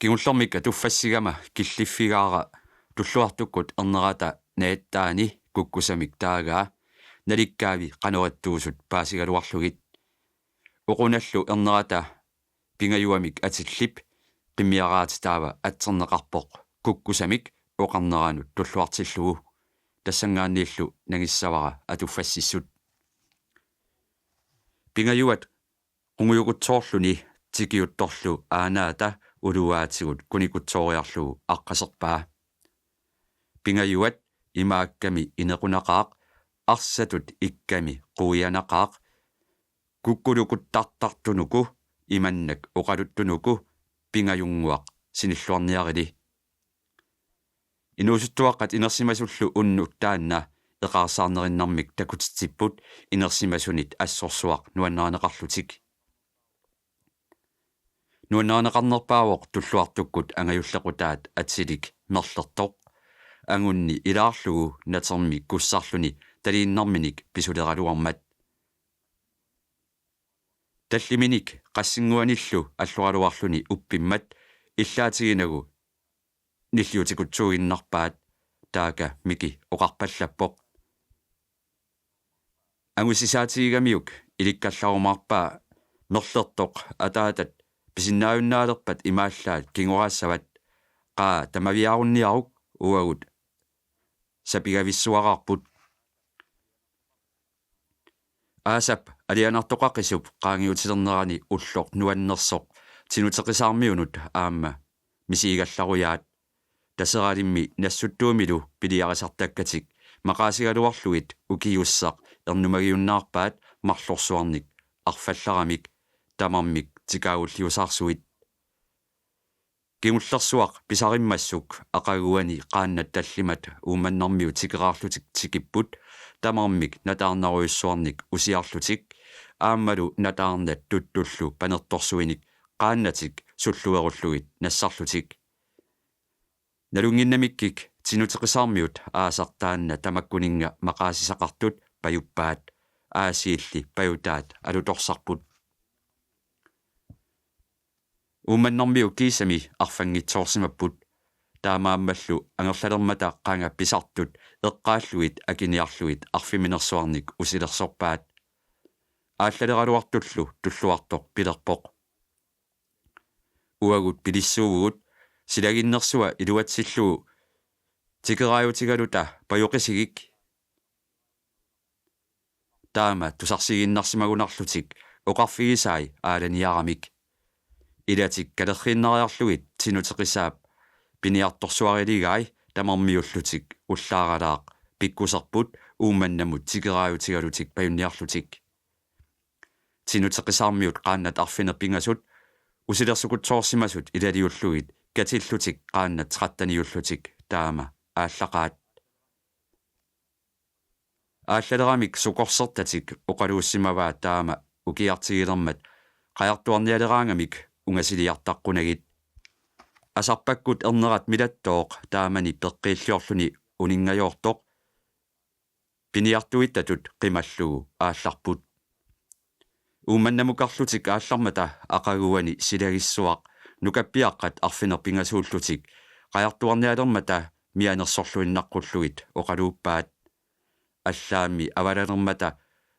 Kingullermik atuffasigama killiffigaara tulluartukkut ernerata naattaani kukkusamik taagaa nalikkaavi qanerattuusut paasigaluarlugit uqunallu ernerata pingajuamik atillip qimmiaraatitaava atserneqarpoq kukkusamik oqarneranut tulluartillugu tassangaanniillu nangissavara atuffassissut pingajuat qunguyukutsoorluni tikiuttorlu aanaata uluaatigut kunikutsooriarlugu aqqaserpaa pingajuat imaakkami inequnaqaaq arsatut ikkami quuyanaqaaq kukkulukuttartartunuku imannak oqaluttunuku pingajunguaq sinilluarniarili inuusuttuaqqat inersimasullu unnuk taanna eqaarsaarnerinnarmik takutitsipput inersimasunit assorsuaq nuanneraneqarlutik nuanneraneqarnerpaawoq tulluartukkut angajullequtaat atsilik merlertoq angunni ilaarlugu natermi kussarluni taliinnarminik pisuleraluarmat talliminik qassinguanillu alluqaluarluni uppimmat illaatigiinagu nilliutikutsuuginnarpaat taaka miki oqarpallappoq angusisaatiigamiuk ilikkallarumarpaa merlertoq ataatat pisinnaajunnaaleerpat imaallaat kinguraassavat qaa tamaviarunniaruk uagut sapigavissuaqarput aasap alianartoqaqisup qaangiutilernerani ulloq nuannersoq tinuteqisaarmiunut aamma misiigallaruyaat taseralimmi nassuttuumilu piliarisartakkatik maqaasigaluarlugit ukiussaq ernumagiunnaarpaat marlorsuarnik arfallaramik tamarmik tikaagulliusarsuit kingullersuaq pisarimmassuk aqaguani qaannat tallimat uumannarmiu tikeraarlutik tikipput tamarmik nataarnaruissuarnik usiarlutik aammalu nataarnat tuttullu panertorsuinik qaannatik sulluerullugit nassarlutik nalunginnamikkik tinuteqisaarmiut aasartaanna tamakkuninga maqaasisaqartut pajuppaat aasiilli pajutaat alutorsarput uumannarmiu kiisami arfangitsoorsimapput taamaammallu angerlalermata qaanga pisartut eqqaalluit akiniarluit arfiminersuarnik usilersorpaat aallaleraluartullu tulluartoq pilerpoq uagut pilissuugugut silaginnersua iluatsillugu tikeraajutigaluta pajuqisigik taama tusarsiginnarsimagunarlutik oqarfigisaai aalaniaramik ilatik kalerrinnariarlugit tinuteqisaap piniartorsuariligaai tamarmiullutik ullaaralaaq pikkuserput uumannamut tikeraajutigalutik pajunniarlutik tinuteqisaarmiut qaannat arfinerpingasut usilersukutsoorsimasut ilaliullugit katillutik qaannat 13-niullutik taama ааллақаат ааллалерамик сукорсертатик оқалууссимаваа таама укиартигилермат қаяртуарниалераангамик унгасилиартаққунагит асарпаккут ернерат милаттооқ таамани пеққииллиорлуни унингайоортоқ пиниартуиттатут қималлугу аалларпут ууманнамукарлутик ааллармата ақагуани силагиссуақ нукаппиаққат арфинерпингасууллутик қаяртуарниалермата мианерсорлуиннаққуллугит оқалууппаат аллаами авалалермата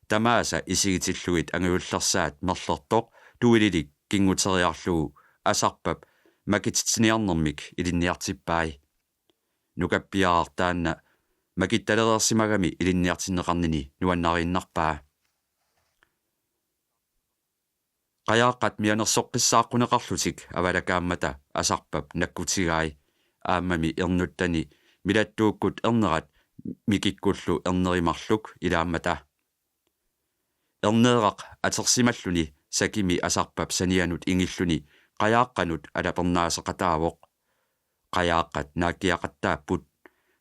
тамааса исигитиллугит ангиуллерсаат мерлертоқ туилилик кингутериарлугу асарпап макититсиниарнэрмик илинниартиппаи нукаппиаартаанна макитталерерсимагами илинниартиннеқарнини нуаннарииннарпаа qayaqqat mianersoqqissaaqquneqarlutik avalakaamata asarpap nakkutigaai aammami ernuttani milattuukkut ernerat mikikkullu ernerimarluk ilaammata erneeraq atersimalluni sakimi asarpap sanianut ingilluni qayaqqanut alapernaaseqataavoq qayaqqat naakkiaqattaapput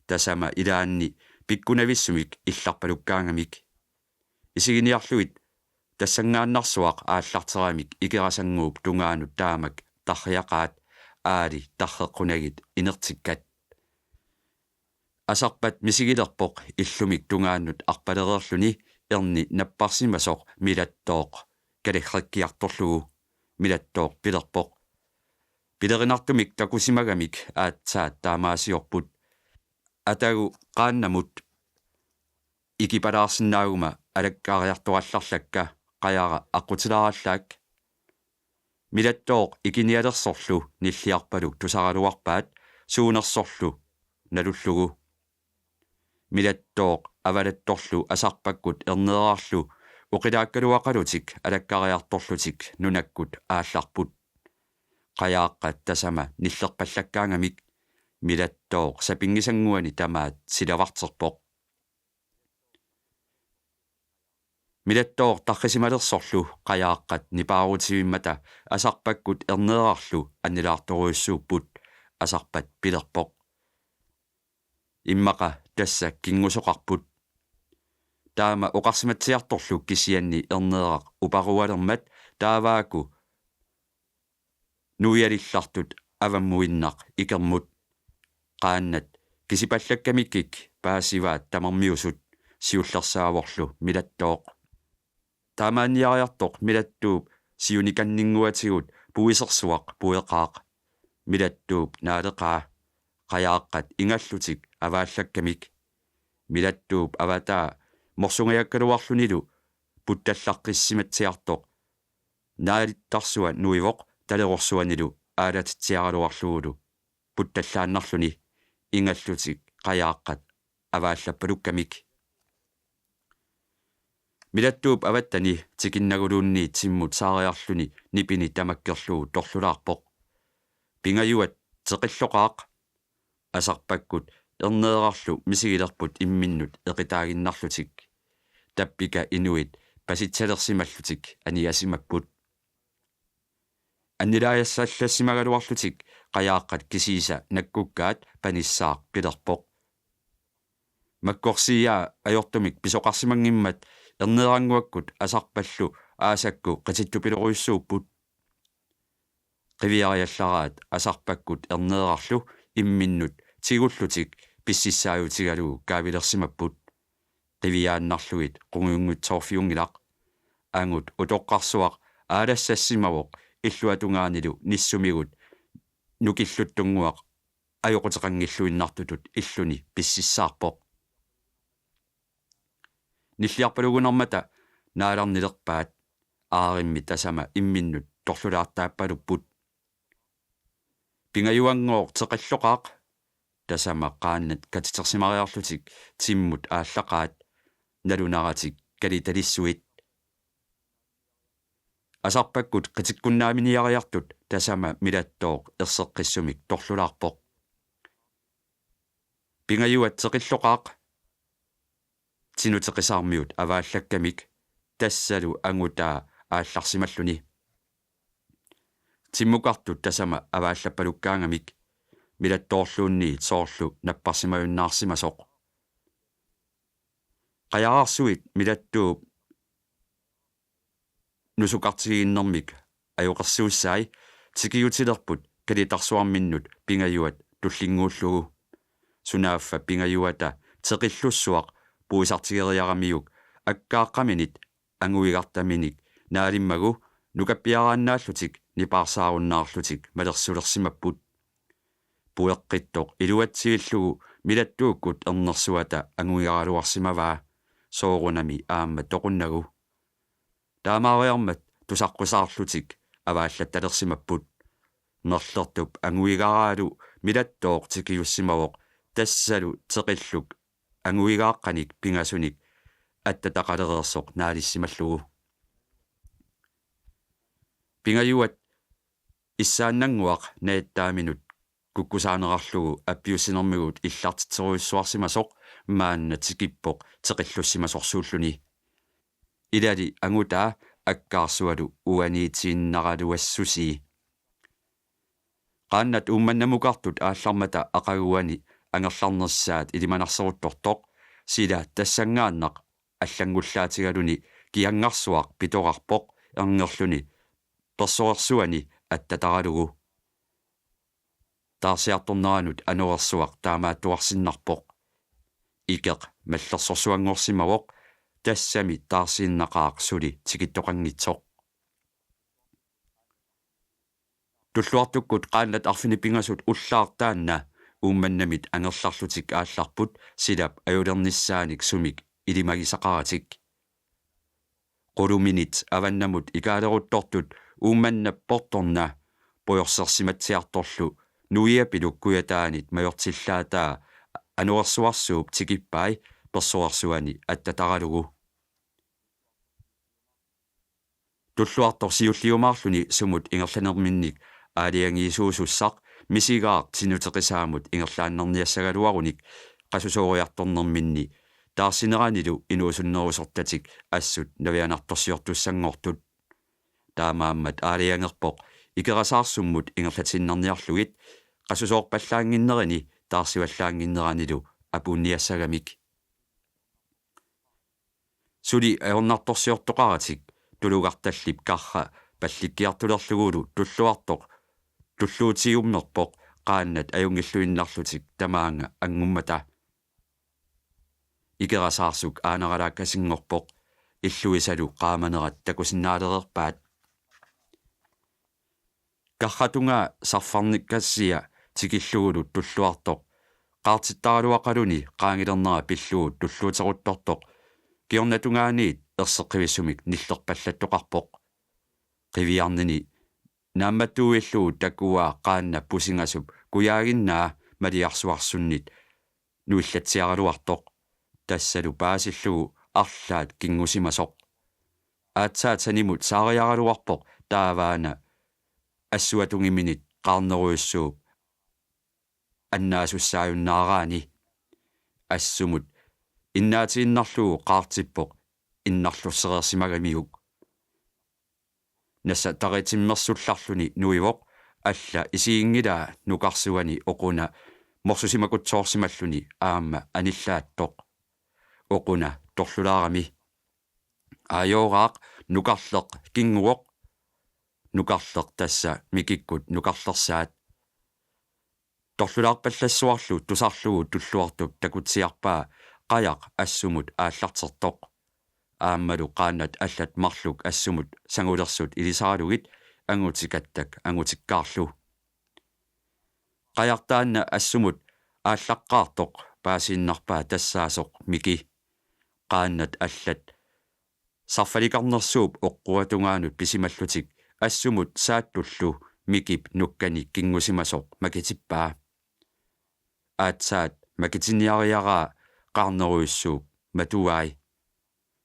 tasama ilaanni pikkunavissumik illarpalukkaangamik isiginiarluit тассангааннарсуақ ааллартерамик икерасангууп тунгаанут таамак тарриақаат аали тарреққунагит инертиккат асарпат мисигилерпоқ иллумик тунгааннут арпалерерлуни ерни наппарсимасоқ милаттооқ калихриккиарторлугу милаттооқ пилерпоқ Pilerinartumik takusimagamik aatsaat taamaasiorput atagu qaannamut ikipalaarsinnaaguma alakkaariartorallarlakka qayaara aqutilaarallaak milattooq ikinialersorlu nilliarpaluk tusaraluarpaat suunersorlu nalullugu milattooq avalattorlu asarpakkut ernerarlu uqilaakkaluaqalutik alakkariartorlutik nunakkut aallarput qayaaqqa tasama nillerpallakkaangamik milattooq sapingisanguani tamaat silavarterpoq milattooq tarrisimalersorlu qayaqqat nipaarutivimmata asarpakkut ernerarlu annilaartoruissuupput asarpat pilerpoq immaqa tassa kingusoqarput taama oqarsimatsiartorlu kisianni erneraq uparualermat taavaaku nuialillartut avammuinnaq ikermut qaannat kisipallakkamikik paasivaat tamarmiusut siullersaavorlu milattooq taamaanniariartoq milattuup siunikanninguatigut puisersuaq pueqaaq milattuup naaleqaa qayaqqat ingallutik avaallakkamik milattuup avataa morsungiakkaluarlunilu puttallaqqissimatiartoq naalittarsuat nuivoq talerorsuanilu aalatitsiaraluarluulu puttallaannarluni ingallutik qayaqqat avaallapalukkamik milattuup avattani tikinnaguluunni timmut saariarluni nipini tamakkerluu torlulaarpoq pingajuat teqilloqaaq asarpakkut erneerarlu misigilerput imminnut eqitaaginnarlutik tappika inuit pasitsalersimallutik aniasimapput annilaajassaallasimmagaluarlutik qayaqqat kisiisa nakkukkaat panissaaq pilerpoq makkorsiiaa ajortumik pisoqarsimangimmat erneeranguakkut asarpallu aasakku qatittupileruissuupput qiviariallaraat asarpakkut erneerarlu imminnut tigullutik pississaajutigalu kaavilersimapput qiviaannarluit qungiungutsoorfiungilaq angut utoqqarsuaq aalassassimawoq illuatungaanilu nissumigut nukilluttunguaq ajoqutiqangilluinnartutut illuni pississaarpoq nilliarpalugunermata naalarnilerpaat aarimmi tasama imminnut torlulaartaappalupput pingajuangooq teqalloqaaq tasama qaannat katitersimariarlutik timmut aallaqaat nalunaratik kalitalissuit asarpakkut qitikkunnaaminiariartut tasama milattooq erseqqissumik torlulaarpoq pingajuat teqilloqaaq tinuteqisarmiut avaallakkamik tassalu angutaa aallarsimalluni timmukartut tasama avaallapalukkaangamik milattoorluunni soorlu napparsimayunnaarsimasoq qayaarsuit milattuup nusukartigiinnermik ajoqersuussai tikiyutilerput kalitarsuarminnut pingajuat tullinguullugu sunaaffa pingajuata teqillussuaq puisartigeriaramiyuk akkaaqqaminit anguigartaminik naalimmagu nukappiaraannaallutik nipaarsaarunnaarlutik malersulersimapput pueqqittoq iluatsigillugu milattuukkut ernersuata anguigaraluarsimavaa soorunami aamma toqunnagu taamaariarmat tusaqqusaarlutik avaallattalersimapput nerlertup anguigaraalu milattooq tikiyussimawoq tassalu teqilluk anguigaaqqanik pingasunik attataqalereersoq naalissimallugu pingajuat issaannanguaq naittaaminut kukkusaanerarlugu appiussinermigut illartitseruissuarsimasoq maanna tikippoq teqillussimasorsuulluni ilali angutaa akkaarsualu uaniitiinnaraluassusi qaannat uummannamukartut aallarmata aqaguani angerlarnersaat ilimanarseruttortoq sila tassangaannaq аллангуллаатигалуни киангарсуақ питорарпоқ эрнерлүни персуерсуани аттатаралугу таарсиарторнеранут ануерсуақ таамааттуарсиннарпоқ икеқ маллерсорсуангорсимавоқ тассами таарсииннақаақ сули тикиттоқангитсоқ tulluartukkut qaannat arfinipingasut ullaartaanna uummannamit angerlarlutik aallarput silap ajulernisaanik sumik ilimagisaqaratik quluminit avannamut ikaaleruttortut uummannapportorna poyorsersimatsiartorlu nuiapilukkuataanit majortillaataa anuarsuarsuup tikippai persuarsuani attataralugu tulluartorsiulliumaarluni sumut ingerlanerminnik aaliangiisuusussaq misigaaq sinuteqisaamut ingerlaannerniassagaluarunik qasusooriartornerminni taarsineranilu inuusunnerusortatik assut navianartorsiortussangortut taamaammat aaliangerpoq ikerasaarsummut ingerlatinnerniarlugit qasusoorpallaanginnerini taarsivallaanginneranilu apuunniassagamik suli aornartorsiortoqaratik tulugartallip karra pallikkiartulerlugulu tulluartoq tulluutiummerpoq qaannat ajungilluinnarlutik tamaanga angummata ikerasaarsuk aaneralaakkasinngorpoq illuisalu qaamanerat takusinnaalererpaat karratunga sarfarnikassia tikillugulu tulluartoq qaartittaraluaqaluni qaangilernera pillugut tulluuteruttortoq kiornatungaaniit erseqqivissumik nillerpallattoqarpoq qiviarnini naammattuuillugu takuaa qaanna pusingasup kuyaaginnaa maliarsuarsunnit nuillatsiaraluartoq tassalu paasillugu arlaat kingusimasoq aatsaatsanimut saariaraluarpoq taavaana assuatungiminit qaarneruissuup annaasussaajunnaaраани assumut innaatiinnarlugu qaartippoq innarlussereersimagamiuk nassa taritimmersullarluni nuivoq alla isiingilaa nuqarsuani oquna morsusimakutsoorsimalluni aamma anillaattoq oquna torlulaarami ajooraaq nuqarleq kinguoq nuqarleq tassa mikikkut nuqarlersaat torlulaarpallassuarlu tusarlugu tulluartup takutsiarpaa qajaq assumut aallartertoq aammalu qaannat allat marluk assumut sangulersut ilisaralugit angutikattak angutikkaarlu qajartaanna assumut aallaqqaartoq paasiinnarpaa tassaasoq miki qaannat allat sarfalikarnersuup oqquatungaanut pisimallutik assumut saattullu mikip nukkani kingusimasoq makitippaa aatsaat makitiniariaraa qaarneruissuup matuai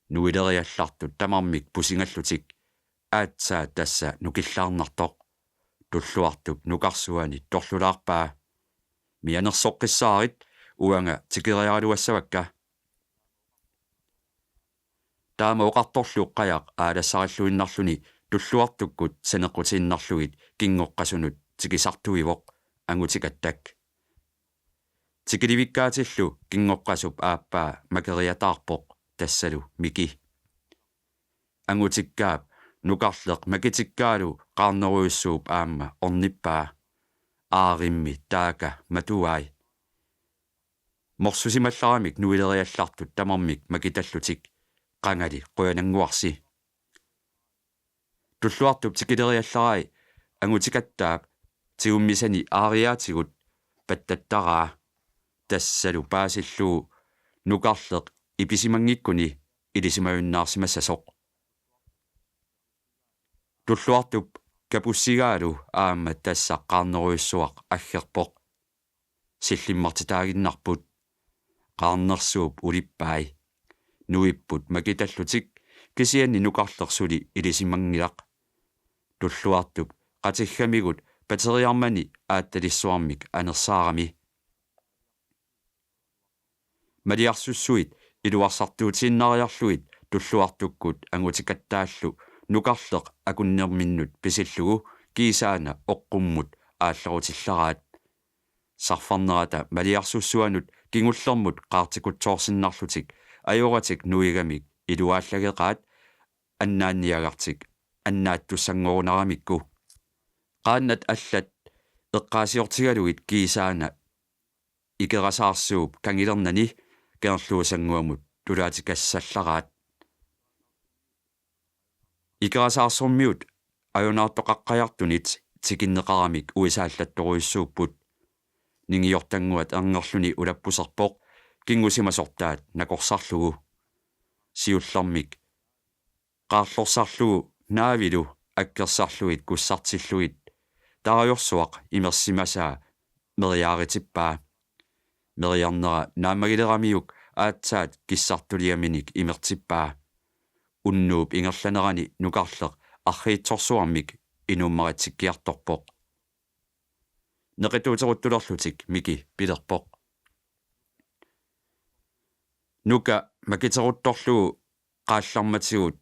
nuileriallartut tamarmik pusingallutik aatsaat tassa nukillaarnartoq tulluartup nuqarsuani torlulaarpaa mianersoqqissaarit uanga tikerialuassavakka taama oqartorluq qajaq aalassaralluinnarluni tulluartukkut saneqqutiinnarlugit kingoqqasunut tikisartuivoq angutikattak tikilivikkaatillu kingoqqasup aappaa makeriataarpoq tassalu miki angutikkaap nuqarleq makitikkaalu qaarneruissuup aamma ornippaa aarimmi taaka matuai morsusimallaramik nuileriallartut tamarmik makitallutik qangali quyananguarsi tulluartup tikileriallarai angutikattaap tiummisani aariaatigut pattattaraa tassalu paasillugu nuqarleq ipisimangikkuni ilisimayunnaarsimassasoq tulluartup kapussiigaalu aamma tassa qaarneruissuaq aggerpoq sillimmartitaaginnarput qaarnersuup ulippai nuipput makitallutik kisianni nuqarlersuli ilisimangilaq tulluartup qatigamigut pateriarmani aattalissuarmik anersaarami maliarsussuit iluarsartuutiinnariarluit tulluartukkut angutikattaallu nuqarleq akunnerminnut pisillugu kiisaana oqqummut aallerutillaraat sarfarnerata maliarsussuanut kingullermut qaartikutsoorsinnarlutik ajoratik nuigamik iluaallageqaat annaanniagartik annaattussangorunaramikku qaannat allat eqqaasiortigalugit kiisaana ikerasaarsuup kangilernani keerluusanguamut tulaatikassallaraat ikerasaarsormiut ajunaartoqaqqajartunit tikinneqaramik uisaallattoruissuupput ningiortanguat ernerluni ulappuserpoq kingusimasortaat nakorsarlugu siullarmik qaarlorsarlugu naavilu akkersarluit kussartilluit taajorsuaq imersimasaa meriaaritippaa meriarnera naammagileramiuk aatsaat kissartuliaminik imertippaa unnuup ingerlanerani nukarleq arriitsorsuarmik inummaritsikkiartorpoq neqituuteruttulerlutik miki pilerpoq nuka makiteruttorlugu qaallarmatigut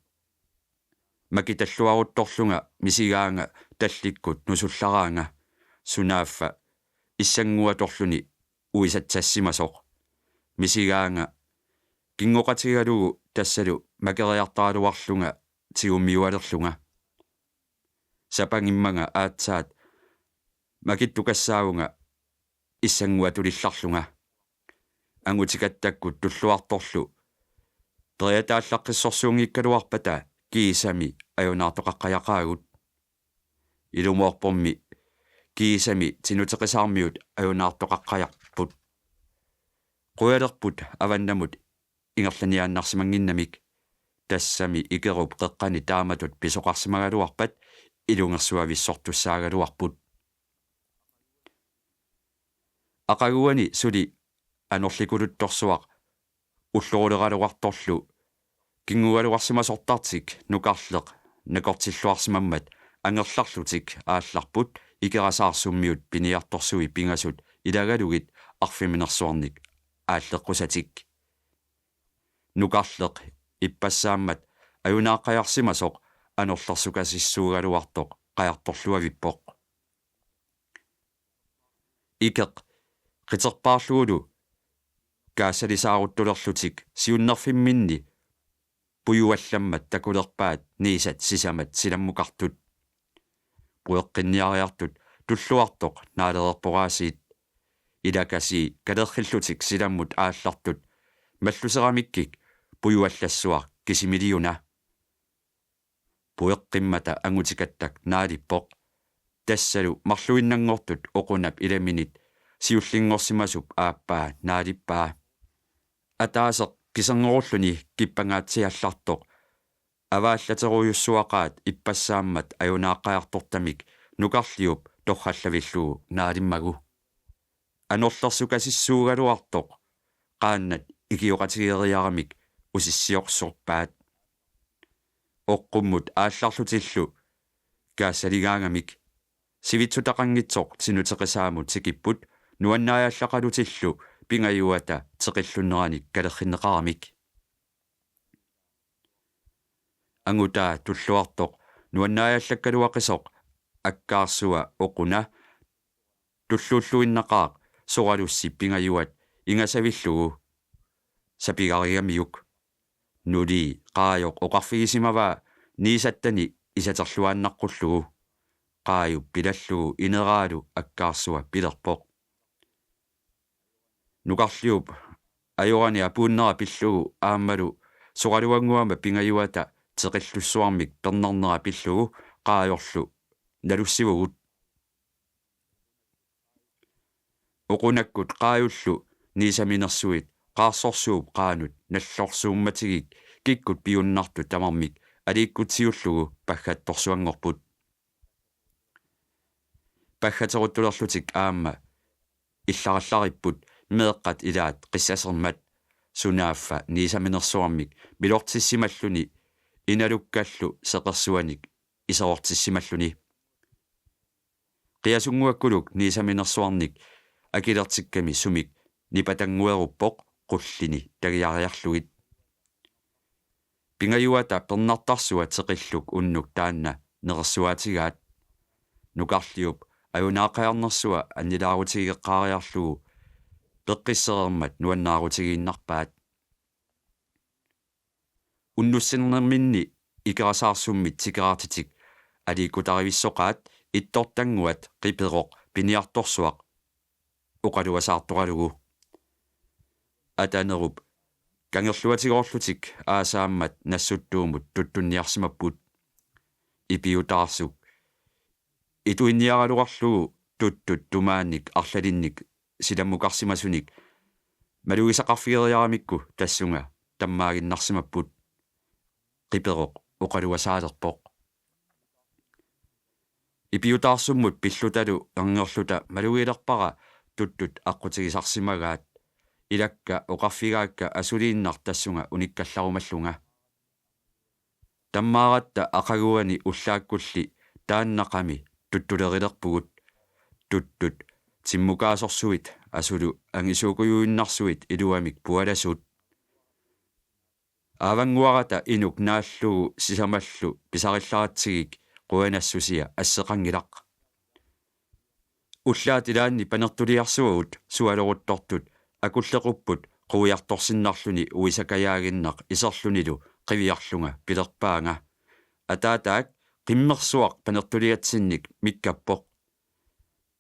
makitalluaruttorlunga misigaanga tallikkut nusullaraanga sunaaffa иссангуаторлуни уисатсассимасоқ мисигаанга кингоқатигалугу тассалу макериартаалуарлунга тигуммиуалерлунга сапангиммага аатсаат макиттукассаагунга иссангуатулилларлунга ангутикаттаккут туллуарторлу периатааллаққиссорсуунгиккалуарпата киисами аюнаартоқаққаяқаагут илумоорпорми киисами тинутеқисаармиут аюнаартоқаққаярпут қуялерпут аваннамут ингерланиааннарсимангиннамик тассами икеруп қеққани тааматут писоқарсимагалуарпат илунгерсуависсортуссаагалуарпут ақагуани сули анерликулутторсуақ уллорулералуарторлу кингугалуарсимасортартик нукарлеқ накортиллуарсимаммат ангерларлутик аалларпут икерасаарсуммиут пиниарторсуи пингасут илагалугит арфиминерсуарник ааллеққусатик нукарлеқ иппассааммат аюнааққаярсимасоқ анерлерсукасиссуугалуартоқ қаярторлуавиппоқ икеқ қитерпаарлугулу каассалисааруттулерлутик сиуннерфимминни пуюалламмат такулерпаат ниисат сисамат силаммукартут пуэққинниариартут туллуартоқ наалерерпораасиит илакаси калерхиллутик силаммут ааллартут маллусерамиккик пуюаллассуар кисимилиуна пуэққиммата ангутикаттак наалиппоқ тассалу марлуиннангортут оқунап иламинит сиуллингорсимасуп ааппаа наалиппаа атаасеқ кисангоруллуни киппангаатсиаллартоқ авааллатеруйуссуақаат иппассааммат аюнааққаяртортамик нукарлиуп торхаллавиллугу наалиммагу анерлерсукасиссуугалуартоқ qaannat ikioqatigeriaramik usissiorsorpaat oqqummut aallarlutillu kaassaligaangamik sivitsutaqanngitsoq tinuteqisaamut sikipput nuannaajallaqalutillu pingajuata teqilluneranik kalerrinneqaramik angutaa tulluartoq nuannaajallakkaluaqisoq akkaarsua oquna tullulluinneqaaq soralussi pingajuat ingasavillugu sapigariamiuk nuli qaajoq oqarfigisimavaa niisattani isaterluaannaqqulluu qaayup pilallugu ineraalu akkaarsua pilerpoq nukarliup ajorani apuunnera pillugu aammalu soraluanguama pingajuata teqillussuarmik pernernerra pillugu qaajorlu nalussivugut oqunakkut qaajullu niisaminersuit qaarsorsuup qaanut nallorsuummatigik kikkut piunnartu tamarmik aliikkutsiullugu paggattorsuangorput paggateruttulerlutik aamma иллараллариpput meeqqat ilaat qissasermat sunaaffa niisaminersuarmik milortissimalluni inalukkallu seqersuanik isortissimalluni qiasunguakkuluk niisaminersuarnik akilertikkami sumik nipatangueruppoq qullini tagiariarlugit pingajuata pernartarsua teqilluk unnuk taanna neqersuaatigaat nukarliup ajunaaqajarnersua annilaarutigеққаариарлугу пеққиссерермат нуаннаарутигииннарпаат уннуссинерминни икерасаарсуммит тикераартитик аликкутаривиссоқаат иттортангуат қипероқ пиниарторсуақ оқалуасаарторалугу атанеруп кангерлуатигоорлутик аасааммат нассуттуумут туттунниарсимаппут ипиутаарсук ituinniaraluqarlugu tuttut tumaannik arlalinnik silammuqarsimasunik maluisaqarfigeriaramikku tassunga tammaaginнарсимаппут qiperoq uqaluasaalerpoq ipiutaarsumмут pillutalu erngorluta maluilerpara tuttut aqqutigisarsimagaat ilakka oqarfigaakka asuliinnar tassunga unikkallarumallunga tammaaratta aqaguani ullaakkulli taannaqami tuttulerilerpugut tuttut timmukaasorsuit asulu angisuukuyuinnarsuit iluamik pualasut avanguarata inuk naallugu sisamallu pisarillaratigik quanassusia asseqangilaq ullaat ilaanni panertuliarsugut sualoruttortut akullequpput quiartorsinnarluni uisakayaaginnaq iserlunilu qiviarlunga pilerpaanga ataataak qimmersuaq panertuliatsinnik mikkappoq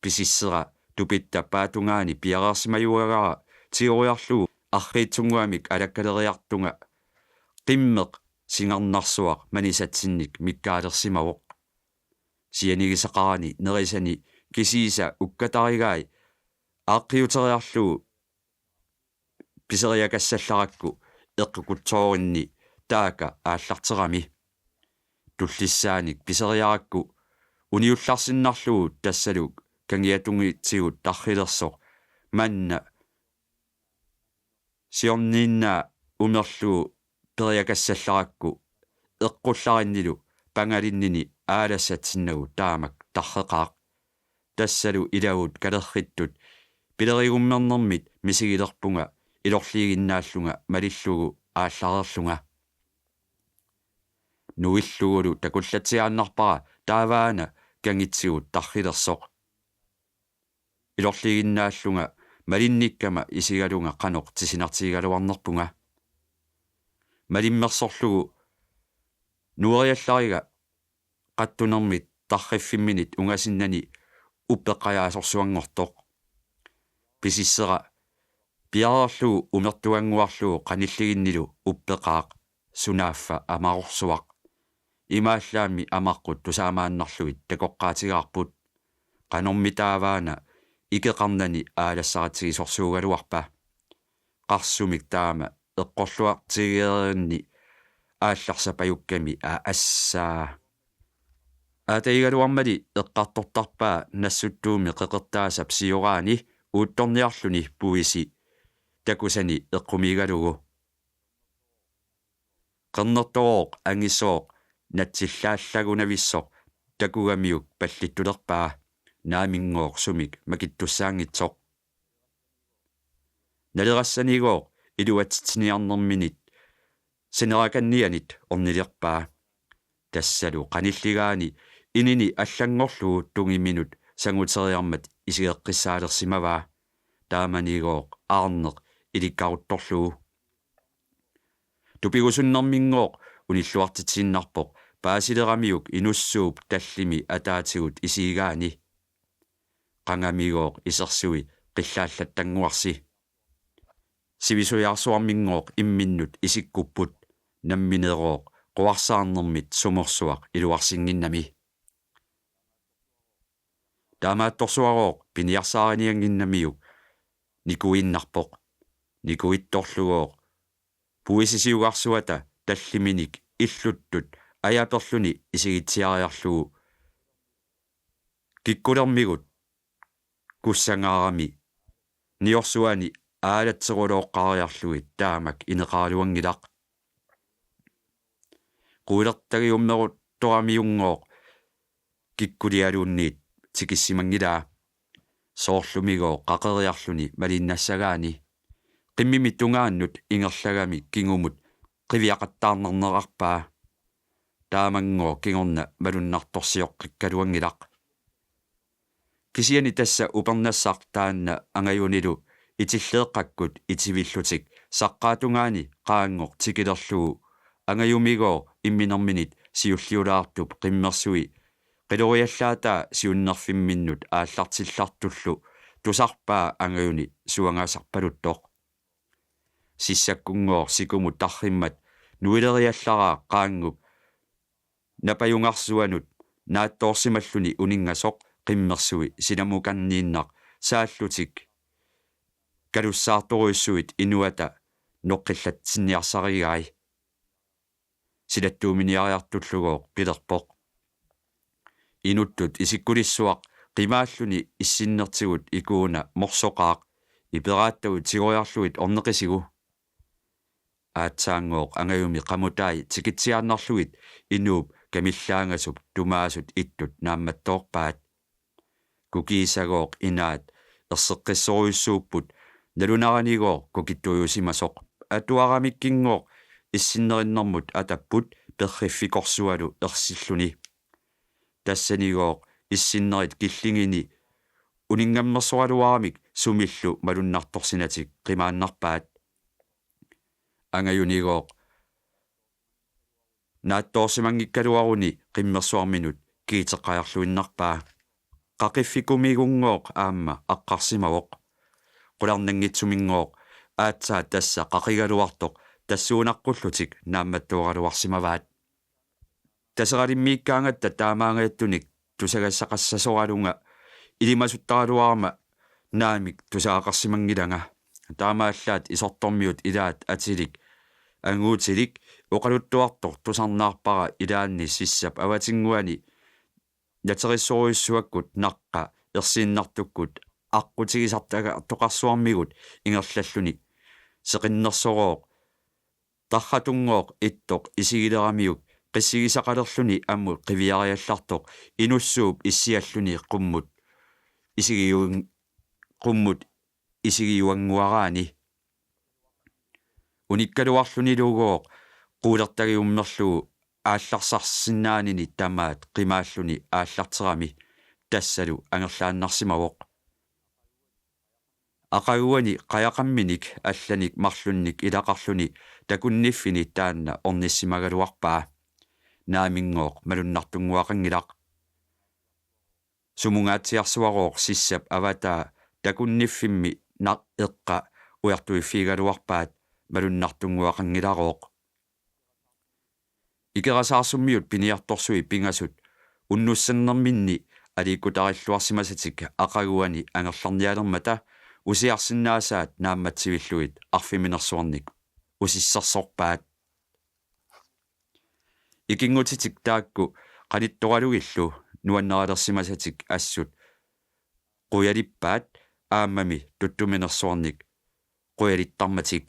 pisissera tupitta paatungaani piareersimayuagara tioriarlugu arriitsunguamik alakkaleriartunga qimmeq singarnarsuaq manisatsinnik mikkaalersimavoq sianigisaqarani nerisani kisiisa ukkatarigaai aaqqiuteriarlugu piseriakassallarakku eqqukutsorinni taaka aallarterami tullissaanik piseriarakku uniullarsinnarlugu tassaluk kangiatungitsigut tarrilersoq manna siorniinnaa umerlugu periakassallarakku eqqullarinilu pangalinnini aalassatinnagu taamak tarreqaaq tassalu ilagut kalerrittut pilerigummernermit misigilerpunga ilorliiginnaallunga malillugu aallarerlunga nuillugulu takullatiaannarpara taavaana kangitsigut tarrilersoq ilorliiginnaallunga malinnikkama isigalunga qanoq tisinartigaluarnerpunga malimmersorlugu nueriallariga qattunermit tarriffiminit ungasinnani uppeqqajaasorsuangortoq pisissera piarerlugu umertuanguarlugu qanilliginnilu uppeqaaq sunaaffa amarorsuaq imaallaami amaqqut tusaamaannarluit takoqqaatigaarput qanormitaavaana ikeqarnani aalassaratigisorsuugaluarpa qarsumik taama eqqorluartigeerinni aallarsapajukkami assaa aataigaluarmali eqqartortarpaa nassuttuumi qeqertaasap siuraani uuttorniarluni puisi takusani eqqumigalugu qernertorooq angisooq natsillaallagунависsoq takugamiuk pallittulerpaa naamingooq sumik makittussaangitsoq nalerassaniigooq iluatitiniarnerminit senerakannianit ornilirpaa tassalu qanilligaani inini allangorlugu tungiminut sanguteriarmat isigeqqissaalersimavaa taamaniigooq aarneq ilikkaruttorlugu tupigusunnermingooq unilluartitinnarpoq paasileramiuk inussuup tallimi ataatigut isiigaani qangamigooq isersui qillaallattanguarsi sivisujaarsuarmingooq imminnut isikkupput namminerooq quarsaarnermit sumorsuaq iluarsinginnami taamaattorsuarooq piniarsaarinianginnamiuk nikuinnarpoq nikuittorlugooq puisisiugarsuata talliminik illuttut ajaperluni isigitsiariarlugu kikkulermigut kussangaarami niorsuani aalatserulooqqaariarluit taamak ineqaaluangilaq quilertagiummeruttoramiungooq kikkulialuunniit tikissimangilaa soorlumigooq qaqeriarluni malinnassagaani qimmimi tungaannut ingerlagami kingumut qiviaqattaarnernerarpaa taamangoo kingorna malunnartorsioqqikkaluangilaq kisiani tassa upernassartaanna angajunilu itilleeqqakkut itivillutik saqqaatungaani qaangoq tikilerlugu angajumigoo imminerminit siulliulaartup qimmersui qiluriallaataa siunnerfimminnut aallartillartullu tusarpaa angajuni suangasarpaluttoq sissakkungoor sikumut tarrimmat nuileriallaraa qaangup napajungarsuanut naattoorsimalluni uningasoq qimmersui sinamukanniinnaq saallutik kalussaartoruissuit inuata noqqillatsinniarsarigai silattuuminiariartullugoo qilerpoq inuttut isikkulissuaq qimaalluni issinnertigut ikuuna morsoqaaq iperaattagut sigoriarluit orneqisigu aatsaangooq angayumi qamutai tikitsiaannarlugit inuup kamillaangasup tumaasut ittut naammattoorpaat kukiisagooq inaat erseqqissoruissuupput nalunaranigoor kukittuyusimasoq atuaramikkinngooq issinnerиннэрмут атаппут перриффикорсуалу ерсиллуни тассанигоо иссиннерит киллингини унингаммерсуалуарамик сумиллу малуннарторсинатик қимааннарпаат ангаюнигоо наатторсимангиккалуаруни қиммерсуарминут киитеққаярлуиннарпаа қақиффикумигунгооқ аама аққарсимавоқ қуларнангитсумингооқ аатсаа тасса қақигалуартоқ тассуунаққуллутик наамматтуоралуарсимаваат тасералиммииккаангатта таамаангаяттуник тусагассақассасоралунга илимасуттаралуарма наамик тусаақарсимангиланга таамааллаат исортормиут илаат атилик ангуутилик оқалуттуартор тусарнаарпара илаанни сиссап аватингуани ятериссоруиссуаккут наққа ерсииннартуккут аққутигисартага тоқарсуармигут ингерллаллуни сеқиннерсороо тархатунгооқ иттоқ исигилерамиук қиссигисақалерлүни амму қивиариаллартоқ инуссууп иссиаллүни қуммут исигиуангуараани униккалуарлүни лугооқ қуулертагиуммерлугу аалларсарсиннаанини тамаат қимааллүни ааллартерами тассалу ангерлааннарсимавоқ ақагуани қаяқамминик алланик марлунник илақарлүни такунниффини таанна орниссимагалуарпаа наамингооқ малуннартунгуақангилақ сумунгаатсиарсуарооқ сиссап аватаа такунниффимми нақ эққа уяртуиффигалуарпаат малуннартунгуақангиларооқ икерасаарсуммиут пиниарторсуи пингасут уннуссаннэрминни аликкутариллуарсимасатик ақагуани ангерларниалермата усиарсиннаасаат наамматсивиллуит арфиминерсуарник усиссерсорпаат икингутитик таакку qanittoraluгиллу нуаннералерсимасатик ассут quялиппаат ааммами туттуминерсуарник quялиттарматик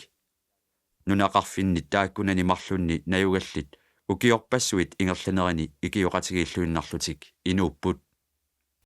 нунақарфинни тааккунани марлунни наюгаллит укиорпассуит ингерланерини икиоқатигииллуиннарлутик инууппут